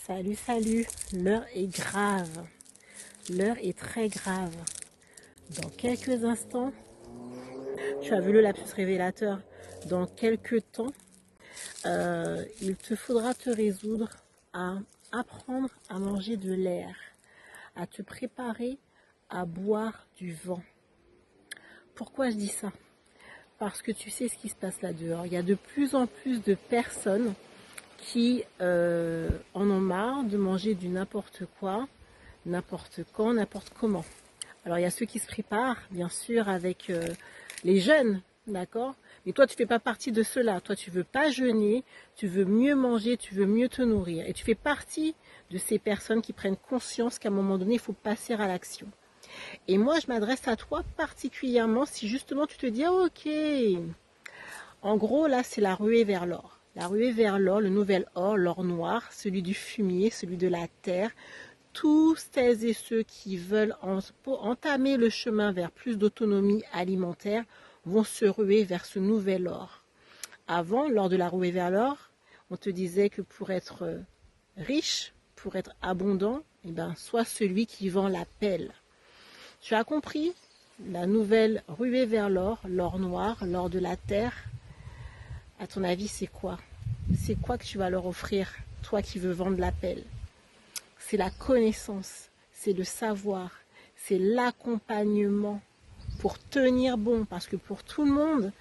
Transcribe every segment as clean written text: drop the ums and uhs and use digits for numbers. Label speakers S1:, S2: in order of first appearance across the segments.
S1: Salut, salut, l'heure est grave, l'heure est très grave. Dans quelques instants, tu as vu le lapsus révélateur, dans quelques temps, il te faudra te résoudre à apprendre à manger de l'air, à te préparer à boire du vent. Pourquoi je dis ça? Parce que tu sais ce qui se passe là dehors. Il y a de plus en plus de personnes qui en ont marre de manger du n'importe quoi, n'importe quand, n'importe comment. Alors il y a ceux qui se préparent, bien sûr, avec les jeunes, d'accord? Mais toi, tu ne fais pas partie de ceux-là. Toi, tu veux pas jeûner, tu veux mieux manger, tu veux mieux te nourrir. Et tu fais partie de ces personnes qui prennent conscience qu'à un moment donné, il faut passer à l'action. Et moi, je m'adresse à toi particulièrement si justement tu te dis, ah, ok, en gros, là, c'est la ruée vers l'or. La ruée vers l'or, le nouvel or, l'or noir, celui du fumier, celui de la terre. Tous celles et ceux qui veulent entamer le chemin vers plus d'autonomie alimentaire vont se ruer vers ce nouvel or. Avant, lors de la ruée vers l'or, on te disait que pour être riche, pour être abondant, eh ben, sois celui qui vend la pelle. Tu as compris? La nouvelle ruée vers l'or noir, l'or de la terre, à ton avis, c'est quoi? C'est quoi que tu vas leur offrir, toi qui veux vendre la pelle? C'est la connaissance, c'est le savoir, c'est l'accompagnement pour tenir bon. Parce que pour tout le monde,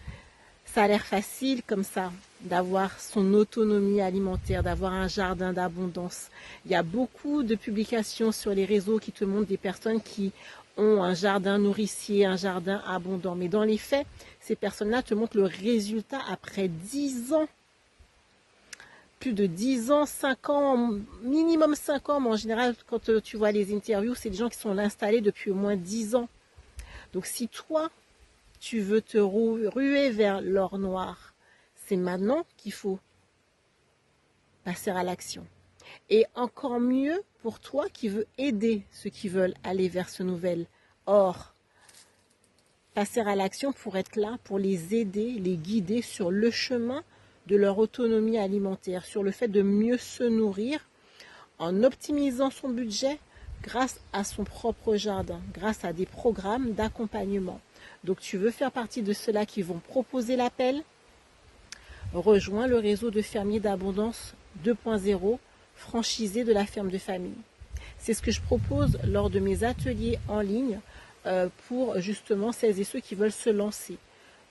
S1: ça a l'air facile comme ça, d'avoir son autonomie alimentaire, d'avoir un jardin d'abondance. Il y a beaucoup de publications sur les réseaux qui te montrent des personnes qui ont un jardin nourricier, un jardin abondant. Mais dans les faits, ces personnes-là te montrent le résultat après 10 ans. Plus de 10 ans, 5 ans, minimum 5 ans, mais en général, quand tu vois les interviews, c'est des gens qui sont installés depuis au moins 10 ans. Donc si toi, tu veux te ruer vers l'or noir, c'est maintenant qu'il faut passer à l'action. Et encore mieux pour toi qui veux aider ceux qui veulent aller vers ce nouvel or. Passer à l'action pour être là, pour les aider, les guider sur le chemin de leur autonomie alimentaire, sur le fait de mieux se nourrir en optimisant son budget grâce à son propre jardin, grâce à des programmes d'accompagnement. Donc tu veux faire partie de ceux-là qui vont proposer l'appel? Rejoins le réseau de fermiers d'abondance 2.0 franchisé de la ferme de famille. C'est ce que je propose lors de mes ateliers en ligne pour justement celles et ceux qui veulent se lancer.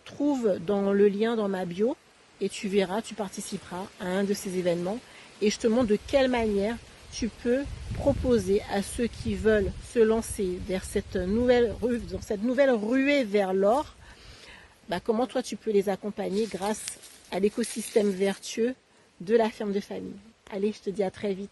S1: Trouve dans le lien dans ma bio et tu verras, tu participeras à un de ces événements et je te montre de quelle manière tu peux proposer à ceux qui veulent se lancer vers cette nouvelle ruée vers l'or, comment toi tu peux les accompagner grâce à l'écosystème vertueux de la ferme de famille. Allez, je te dis à très vite.